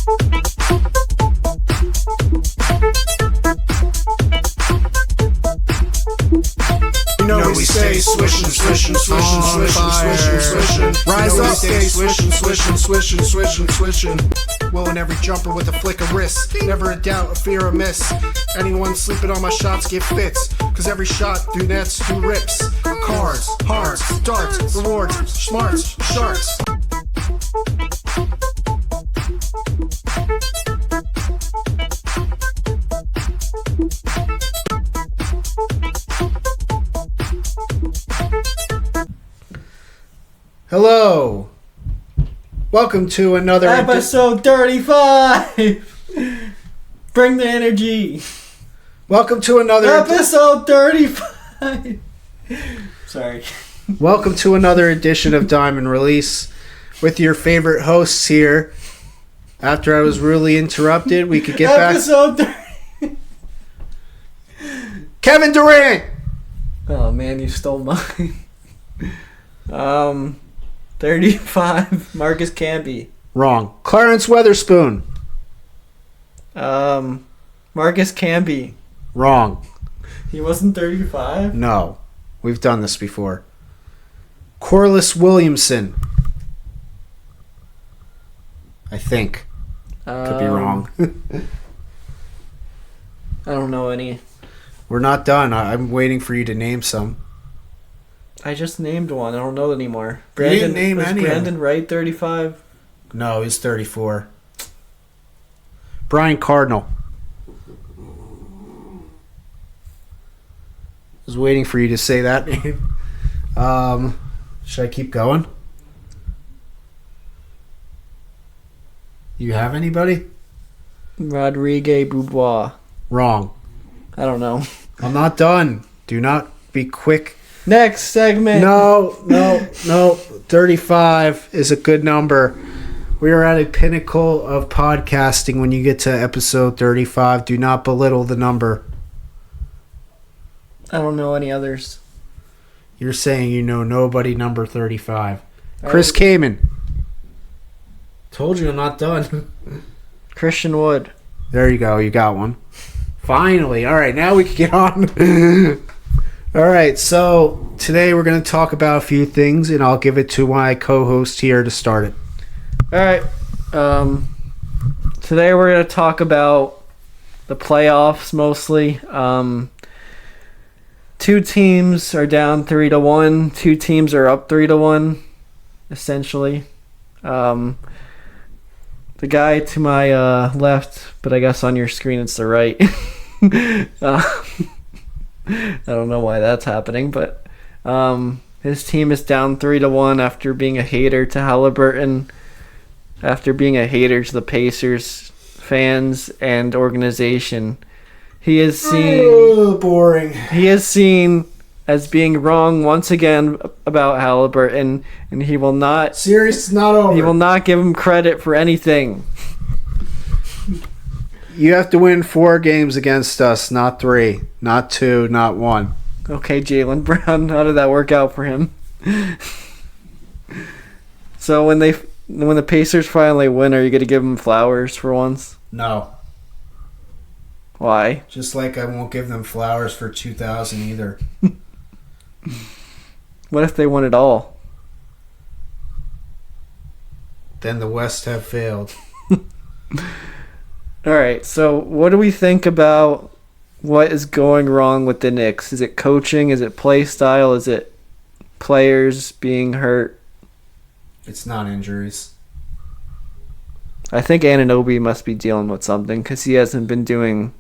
We stay swishing, swishing, swishing, swishing, swishing, swishing. Rise up, stay swishing, swishing, swishing, swishing, swishing. Will in every jumper with a flick of wrist. Never a doubt, a fear of miss. Anyone sleeping on my shots get fits. Cause every shot through nets, through rips. Cards, hearts, darts, rewards, smarts, sharks. Hello. Welcome to another episode 35. Bring the energy. Welcome to another episode 35. Sorry. Welcome to another edition of Diamond Release with your favorite hosts here. After I was really interrupted, we could get back. Episode 30. Kevin Durant. Oh man, you stole mine. 35. Marcus Camby. Wrong. Clarence Weatherspoon. Marcus Camby. Wrong. He wasn't 35? No. We've done this before. Corliss Williamson. I think. Could be wrong. I don't know any. We're not done. I'm waiting for you to name some. I just named one. I don't know anymore. You didn't name any. Brandon Wright 35? No, he's 34. Brian Cardinal. I was waiting for you to say that name. Should I keep going? You have anybody? Rodrigue Boubois. Wrong. I don't know. I'm not done. Do not be quick. Next segment. No. 35 is a good number. We are at a pinnacle of podcasting when you get to episode 35. Do not belittle the number. I don't know any others. You're saying you know nobody number 35. Chris Kaman. Told you I'm not done. Christian Wood. There you go. You got one. Finally. All right. Now we can get on. All right, so today we're going to talk about a few things, and I'll give it to my co-host here to start it. All right. Today we're going to talk about the playoffs mostly. Two teams are down 3-1. Two teams are up 3-1, essentially. The guy to my left, but I guess on your screen it's the right. I don't know why that's happening, but his team is down 3-1 after being a hater to Halliburton, after being a hater to the Pacers fans and organization. He is seen boring. He is seen as being wrong once again about Halliburton, and he will not. Series is not over. He will not give him credit for anything. You have to win 4 games against us, not 3, not 2, not 1. Okay, Jaylen Brown, how did that work out for him? So when the Pacers finally win, are you going to give them flowers for once? No. Why? Just like I won't give them flowers for 2000 either. What if they won it all? Then the West have failed. All right, so what do we think about what is going wrong with the Knicks? Is it coaching? Is it play style? Is it players being hurt? It's not injuries. I think Anunoby must be dealing with something because he hasn't been doing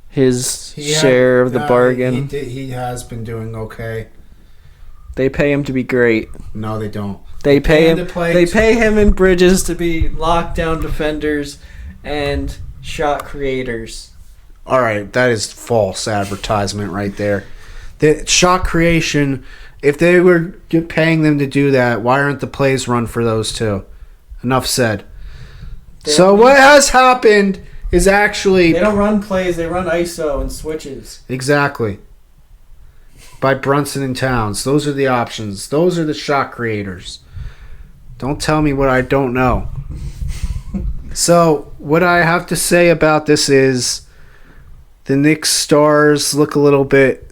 his share of the bargain. He has been doing okay. They pay him to be great. No, they don't. They pay him. To play They pay him and Bridges to be lockdown defenders and shot creators. All right, that is false advertisement right there. The shot creation, if they were paying them to do that, why aren't the plays run for those two? Enough said. So what has happened is actually... They don't run plays, they run ISO and switches. Exactly. By Brunson and Towns. Those are the options. Those are the shot creators. Don't tell me what I don't know. So, what I have to say about this is the Knicks stars look a little bit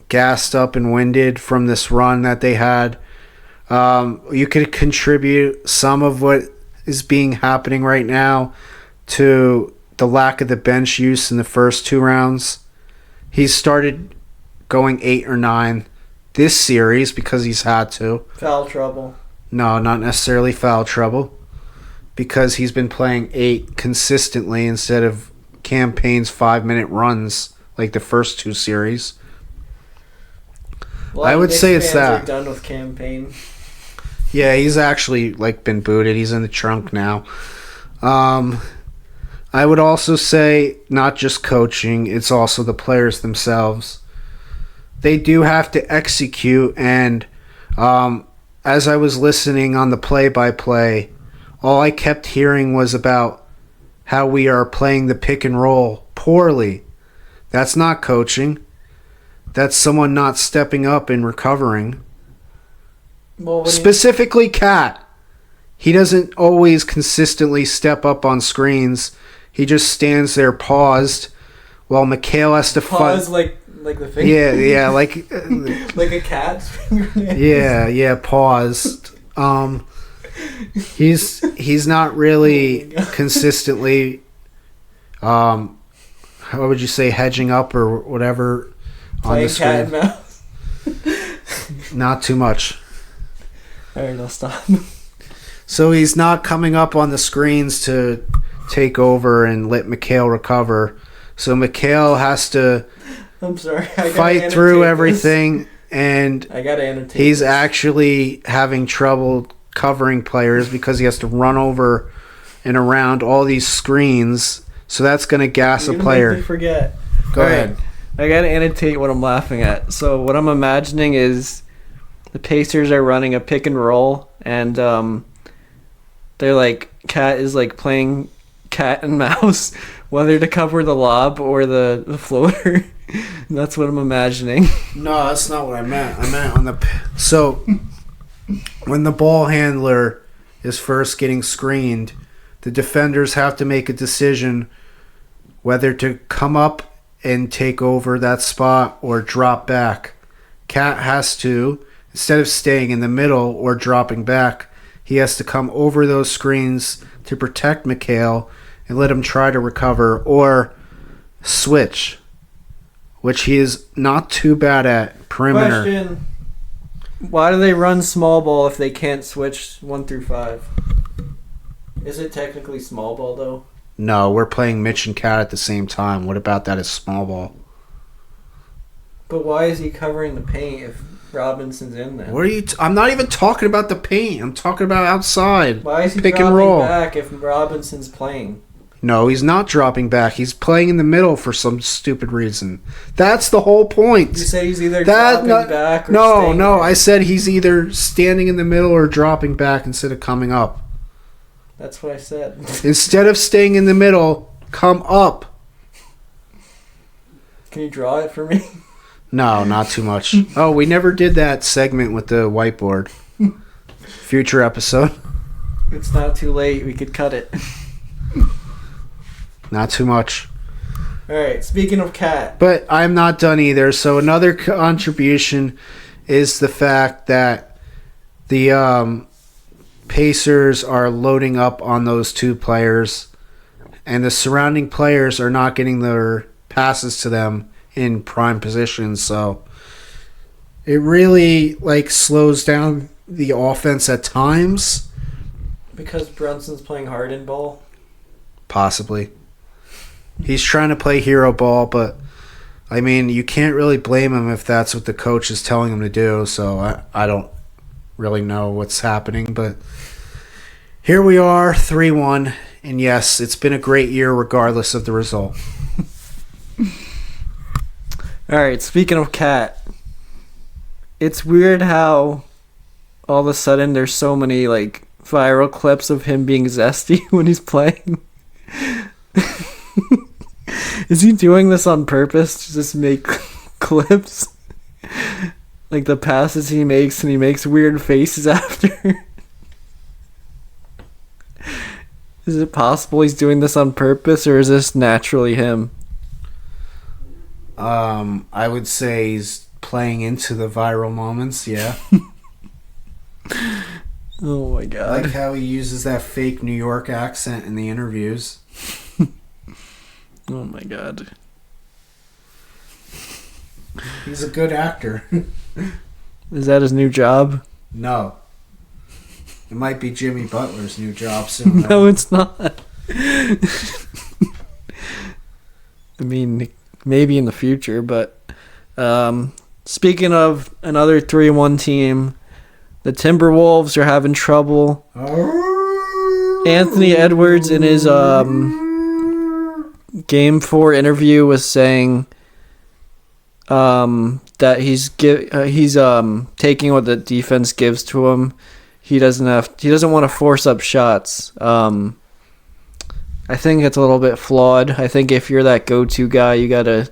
gassed up and winded from this run that they had. You could contribute some of what is happening right now to the lack of the bench use in the first 2 rounds. He's started going 8 or 9 this series because he's had to. Foul trouble. No, not necessarily foul trouble. Because he's been playing 8 consistently instead of campaign's 5-minute runs like the first 2 series. Well, I would say it's that. Are done with campaign. Yeah, he's actually been booted. He's in the trunk now. I would also say not just coaching, it's also the players themselves. They do have to execute, and as I was listening on the play-by-play, all I kept hearing was about how we are playing the pick and roll poorly. That's not coaching. That's someone not stepping up and recovering. Well, Specifically, Cat. He doesn't always consistently step up on screens. He just stands there paused while Mikhail has to pause like the finger. Yeah, like like a cat's fingernails. Yeah, paused. He's not really consistently how would you say, hedging up or whatever on the screen. Cat and mouse. Not too much. Alright, I'll stop. So he's not coming up on the screens to take over and let Mikhail recover. So Mikhail has to I'm sorry. fight through everything, and I gotta annotate. he's actually having trouble covering players because he has to run over and around all these screens. So that's going to gas a player. Make me forget. Go ahead. I gotta annotate what I'm laughing at. So what I'm imagining is the Pacers are running a pick and roll, and they're like, Cat is like playing cat and mouse, whether to cover the lob or the floater. That's what I'm imagining. No, that's not what I meant. I meant on the... So, when the ball handler is first getting screened, the defenders have to make a decision whether to come up and take over that spot or drop back. Cat has to, instead of staying in the middle or dropping back, he has to come over those screens to protect Mikhail and let him try to recover or switch, which he is not too bad at. Perimeter. Question: why do they run small ball if they can't switch 1 through 5? Is it technically small ball though? No, we're playing Mitch and Cat at the same time. What about that as small ball? But why is he covering the paint if Robinson's in there? What are you? I'm not even talking about the paint. I'm talking about outside. Why is he pick dropping and roll back if Robinson's playing? No, he's not dropping back. He's playing in the middle for some stupid reason. That's the whole point. You say he's either dropping back or staying No. there. I said he's either standing in the middle or dropping back instead of coming up. That's what I said. Instead of staying in the middle, come up. Can you draw it for me? No, not too much. Oh, we never did that segment with the whiteboard. Future episode. It's not too late. We could cut it. Not too much. Alright, speaking of Cat. But I'm not done either. So another contribution is the fact that the Pacers are loading up on those 2 players, and the surrounding players are not getting their passes to them in prime positions. So it really slows down the offense at times. Because Brunson's playing Harden ball. Possibly. He's trying to play hero ball, but I mean, you can't really blame him if that's what the coach is telling him to do. So I don't really know what's happening, but here we are, 3-1, and yes, it's been a great year regardless of the result. Alright, speaking of Cat, it's weird how all of a sudden there's so many viral clips of him being zesty when he's playing. Is he doing this on purpose to just make clips? Like the passes he makes, and he makes weird faces after. Is it possible he's doing this on purpose, or is this naturally him? I would say he's playing into the viral moments, yeah. Oh my I god. like how he uses that fake New York accent in the interviews. Oh my god. He's a good actor. Is that his new job? No. It might be Jimmy Butler's new job soon. No, it's not. I mean, maybe in the future, but speaking of another 3-1 team, the Timberwolves are having trouble. Anthony Edwards in his Game 4 interview was saying that he's taking what the defense gives to him. He doesn't want to force up shots. I think it's a little bit flawed. I think if you're that go-to guy, you got to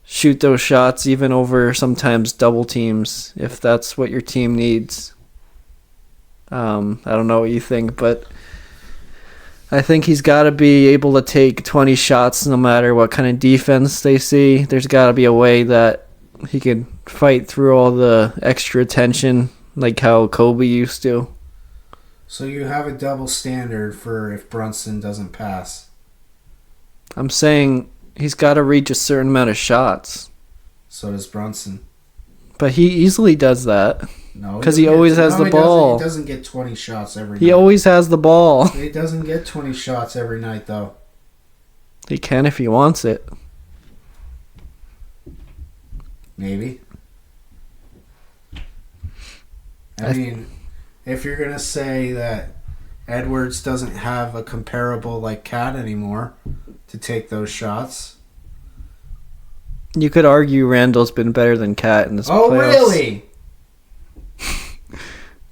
shoot those shots even over sometimes double teams if that's what your team needs. I don't know what you think, but I think he's got to be able to take 20 shots no matter what kind of defense they see. There's got to be a way that he can fight through all the extra attention like how Kobe used to. So you have a double standard for if Brunson doesn't pass. I'm saying he's got to reach a certain amount of shots. So does Brunson. But he easily does that. No, 'Cause he always has the ball. He doesn't get 20 shots every night. He always has the ball. He doesn't get 20 shots every night, though. He can if he wants it. Maybe. I mean, if you're going to say that Edwards doesn't have a comparable like Cat anymore to take those shots. You could argue Randall's been better than Cat in this playoffs. Oh, really?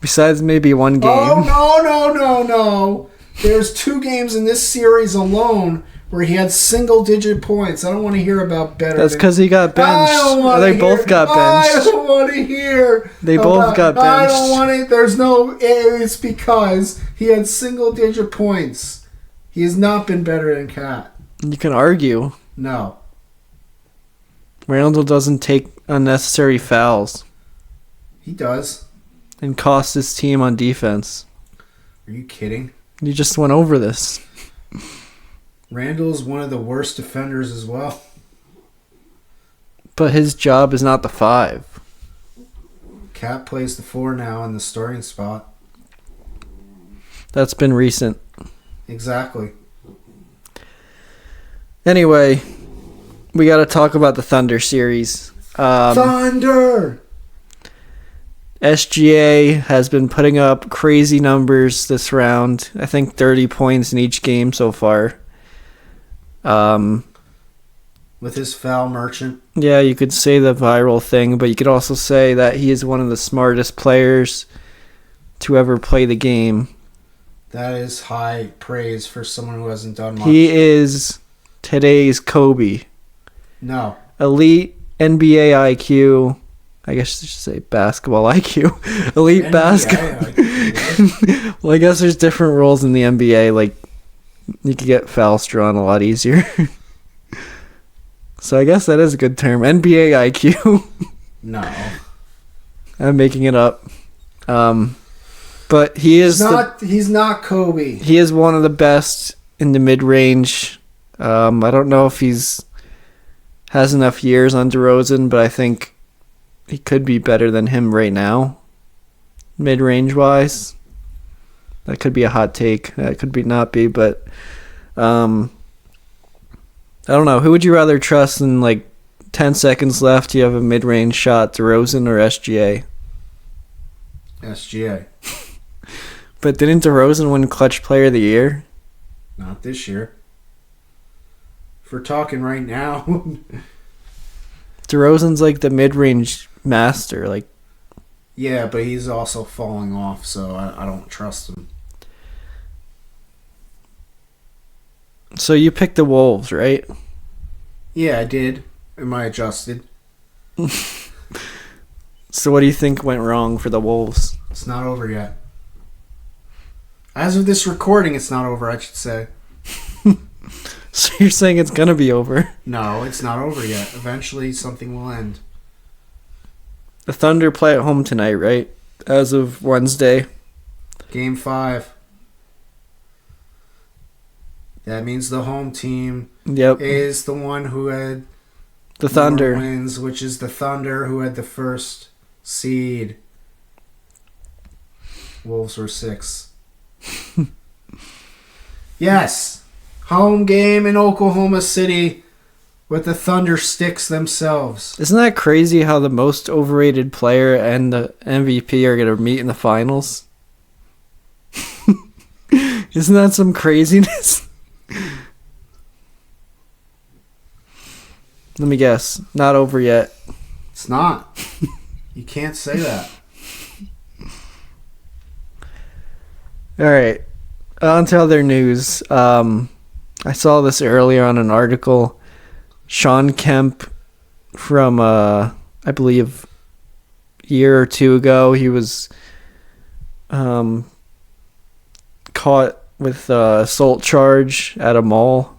Besides maybe one game. Oh, no. There's 2 games in this series alone where he had single-digit points. I don't want to hear about better. That's because he got benched. They both got benched. I don't want to hear. They both got benched. I don't want to. There's no. It's because he had single-digit points. He has not been better than Cat. You can argue. No. Randall doesn't take unnecessary fouls He does. and cost his team on defense. Are you kidding? You just went over this. Randall is one of the worst defenders as well. But his job is not the 5. Cat plays the 4 now in the starting spot. That's been recent. Exactly. Anyway, we got to talk about the Thunder series. Thunder! SGA has been putting up crazy numbers this round. I think 30 points in each game so far. With his foul merchant. Yeah, you could say the viral thing, but you could also say that he is one of the smartest players to ever play the game. That is high praise for someone who hasn't done much. He is today's Kobe. No. Elite NBA IQ. I guess I should say basketball IQ. Elite basketball. Well, I guess there's different rules in the NBA. Like, you could get fouls drawn a lot easier. So I guess that is a good term. NBA IQ. No. I'm making it up. But he is He's not Kobe. he is one of the best in the mid-range. I don't know if has enough years on DeRozan, but I think he could be better than him right now, mid-range wise. That could be a hot take. That could be not be, but I don't know. Who would you rather trust in 10 seconds left? You have a mid-range shot, DeRozan or SGA? SGA. But didn't DeRozan win Clutch Player of the Year? Not this year. If we're talking right now. DeRozan's the mid-range master. Yeah, but he's also falling off, so I don't trust him. So you picked the Wolves, right? Yeah, I did. Am I adjusted? So what do you think went wrong for the Wolves? It's not over yet. As of this recording, it's not over, I should say. So you're saying it's gonna be over? No, it's not over yet. Eventually, something will end. The Thunder play at home tonight, right? As of Wednesday. Game 5. That means the home team Yep. is the one who had The Thunder. more wins, which is the Thunder, who had the first seed. Wolves were 6. Yes, home game in Oklahoma City with the Thunder Sticks themselves. Isn't that crazy how the most overrated player and the MVP are going to meet in the finals? Isn't that some craziness? Let me guess. Not over yet. It's not. You can't say that. All right. On to other news. I saw this earlier on an article. Sean Kemp from, I believe, a year or two ago, he was caught with assault charge at a mall.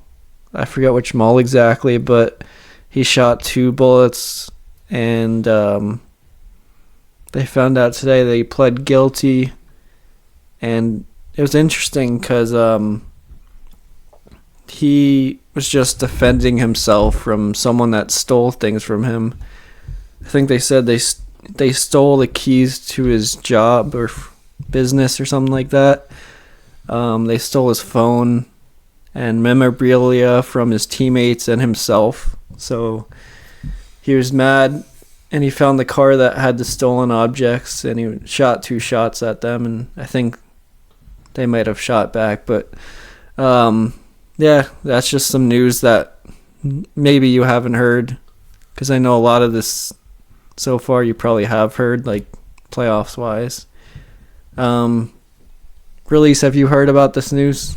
I forget which mall exactly, but he shot 2 bullets, and they found out today that he pled guilty. And it was interesting because he was just defending himself from someone that stole things from him. I think they said they stole the keys to his job or business or something like that. They stole his phone and memorabilia from his teammates and himself. So he was mad, and he found the car that had the stolen objects, and he shot 2 shots at them, and I think they might have shot back. But yeah, that's just some news that maybe you haven't heard, because I know a lot of this so far you probably have heard, like playoffs wise. Release, have you heard about this news?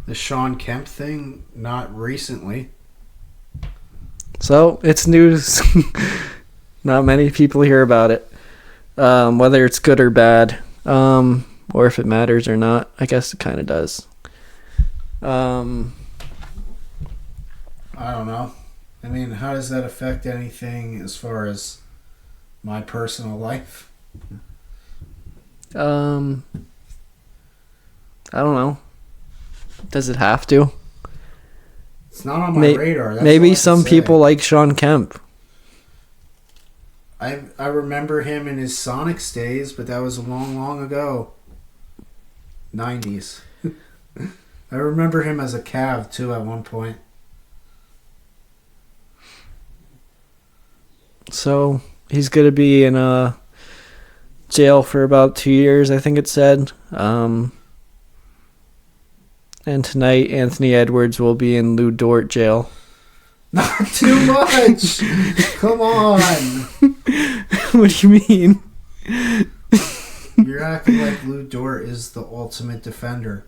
The Sean Kemp thing, not recently. So it's news. Not many people hear about it, whether it's good or bad, or if it matters or not. I guess it kind of does. I don't know. I mean, how does that affect anything as far as my personal life? I don't know. Does it have to? It's not on my radar. That's all I Maybe can some say. people like Sean Kemp. I remember him in his Sonics days, but that was long ago. 90s. I remember him as a Cav, too, at one point. So he's going to be in jail for about 2 years, I think it said. And tonight, Anthony Edwards will be in Lou Dort jail. Not too much! Come on! What do you mean? You're acting like Lou Dort is the ultimate defender.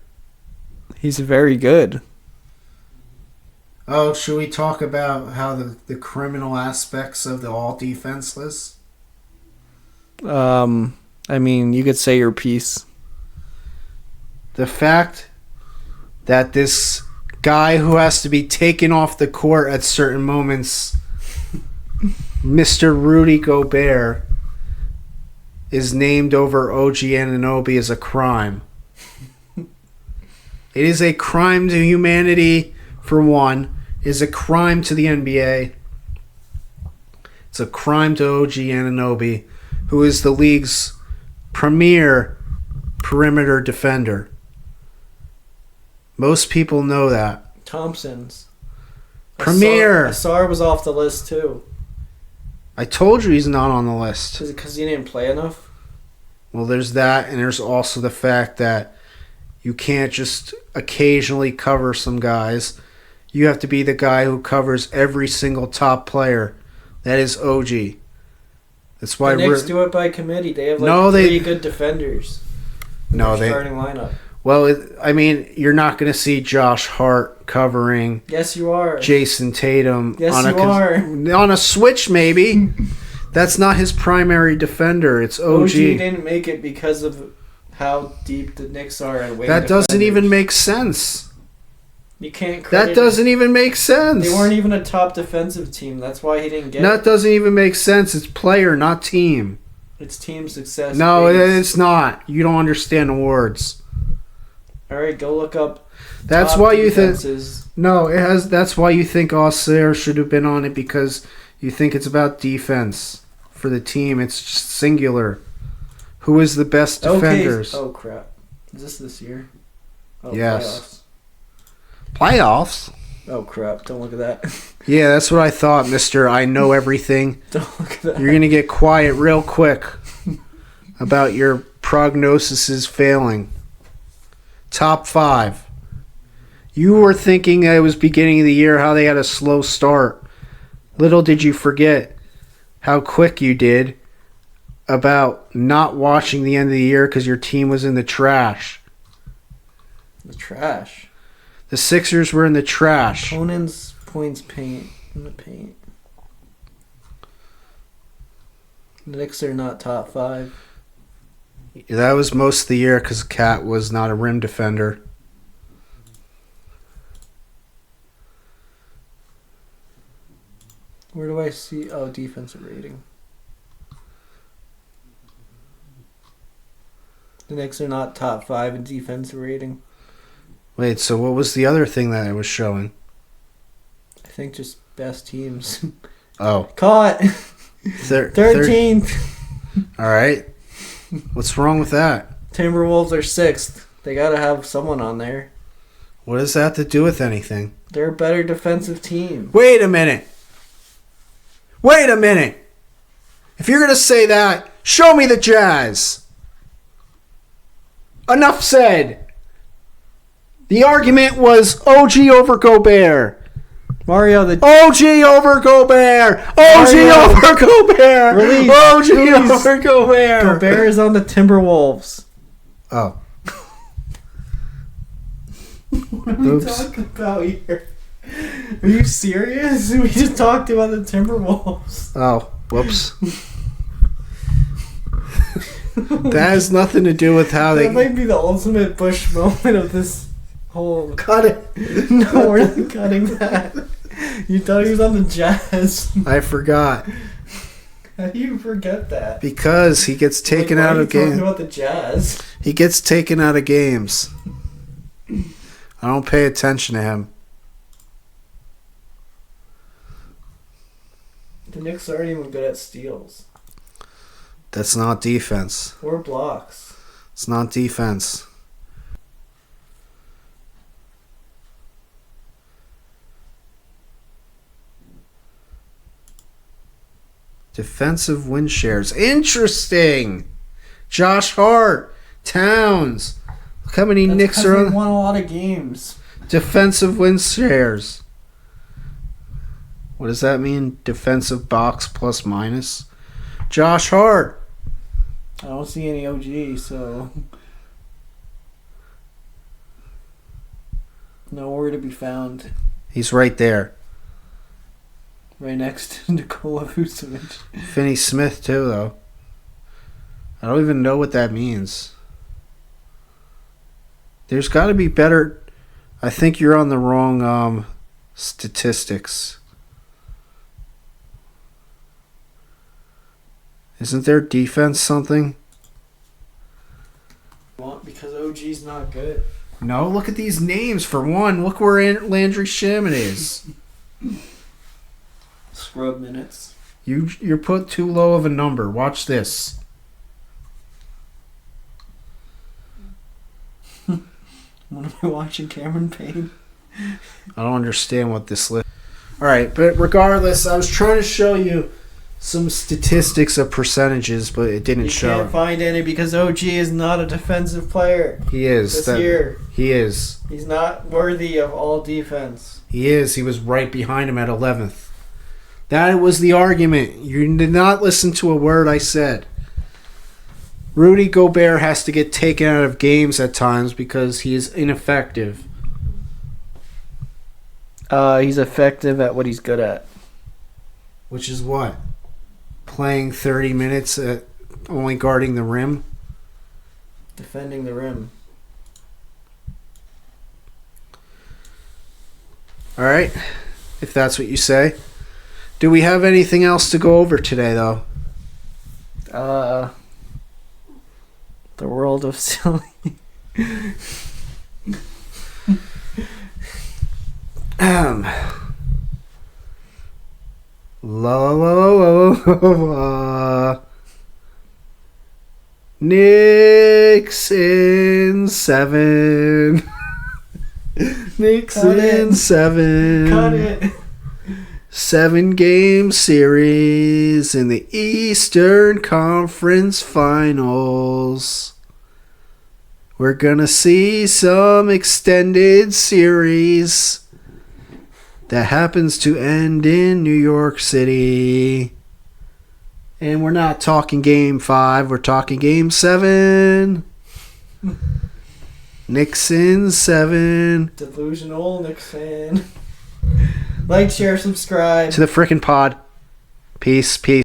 He's very good. Oh, should we talk about how the criminal aspects of the all defenseless? I mean, you could say your piece. The fact that this guy who has to be taken off the court at certain moments, Mr. Rudy Gobert, is named over OG Anunoby is a crime. It is a crime to humanity, for one. It is a crime to the NBA. It's a crime to OG Anunoby, who is the league's premier perimeter defender. Most people know that. Thompson's. Premier. Asar was off the list too. I told you he's not on the list. Is it because he didn't play enough? Well, there's that, and there's also the fact that you can't just occasionally cover some guys. You have to be the guy who covers every single top player. That is OG. That's why The Knicks do it by committee. They have three good defenders. Starting lineup. Well, I mean, you're not going to see Josh Hart covering. Yes, you are. Jason Tatum. Yes, you are. On a switch, maybe. That's not his primary defender. It's OG. OG didn't make it because of how deep the Knicks are at wing That doesn't defenders. even make sense. You can't That credit doesn't even make sense. They weren't even a top defensive team. That's why he didn't get That doesn't even make sense. It's player, not team. It's team success. No, based. it's not. You don't understand the words. All right, go look up. That's top why you think. defenses. No, it has. That's why you think Auxerre should have been on it, because you think it's about defense for the team. It's just singular. Who is the best defenders? Okay. Oh crap! Is this year? Oh, Yes. Playoffs? Oh crap! Don't look at that. Yeah, that's what I thought, Mister. I know everything. Don't look at that. You're gonna get quiet real quick about your prognoses failing. Top 5. You were thinking that it was beginning of the year how they had a slow start. Little did you forget how quick you did about not watching the end of the year because your team was in the trash. The trash. The Sixers were in the trash. Opponents points paint in the paint. The Knicks are not top 5. That was most of the year because Cat was not a rim defender. Where do I see? Oh, defensive rating. The Knicks are not top 5 in defensive rating. Wait, so what was the other thing that it was showing? I think just best teams. Oh. Caught. 13th. All right. What's wrong with that? Timberwolves are 6th. They gotta have someone on there. What does that have to do with anything? They're a better defensive team. Wait a minute. Wait a minute. If you're going to say that, show me the Jazz. Enough said. The argument was OG over Gobert. Mario, the OG over Gobert. OG Mario. over Gobert. Release. OG Release. over Gobert. Gobert is on the Timberwolves. Oh. What are we Oops. talking about here? Are you serious? We just talked about the Timberwolves. Oh. Whoops. That has nothing to do with how That they... might be the ultimate Bush moment of this whole... Cut it. No, we're not cutting that. You thought he was on the Jazz. I forgot. How do you forget that? Because he gets taken Like, why out are of you talking games. about the Jazz? He gets taken out of games. I don't pay attention to him. The Knicks aren't even good at steals That's not defense. or blocks. It's not defense. Defensive win shares. Interesting. Josh Hart. Towns. Look how many That's Knicks 'cause are they on. won a lot of games. Defensive win shares. What does that mean? Defensive box plus minus? Josh Hart. I don't see any OG, so nowhere to be found. He's right there. Right next to Nikola Vucevic. Finney Smith too, though. I don't even know what that means. There's got to be better. I think you're on the wrong statistics. Isn't there defense something? Well, because OG's not good. No, look at these names. For one, look where Landry Shaman is. Scrub minutes. You're put too low of a number. Watch this. When am I watching Cameron Payne? I don't understand what this list. All right, but regardless, I was trying to show you some statistics of percentages, but it didn't You show. can't find any because OG is not a defensive player He is. this year. He is. He's not worthy of all defense. He is. He was right behind him at 11th. That was the argument. You did not listen to a word I said. Rudy Gobert has to get taken out of games at times because he is ineffective. He's effective at what he's good at. Which is what? Playing 30 minutes at only guarding the rim? Defending the rim. All right, if that's what you say. Do we have anything else to go over today, though? The world of silly. La la la la la. Knicks in 7. Knicks Cut in it. 7. Cut it. 7-game series in the Eastern Conference Finals. We're gonna see some extended series that happens to end in New York City. And we're not talking game 5, we're talking game 7. Knicks in 7. Delusional Knicks fan. Like, share, subscribe. To the frickin' pod. Peace, peace.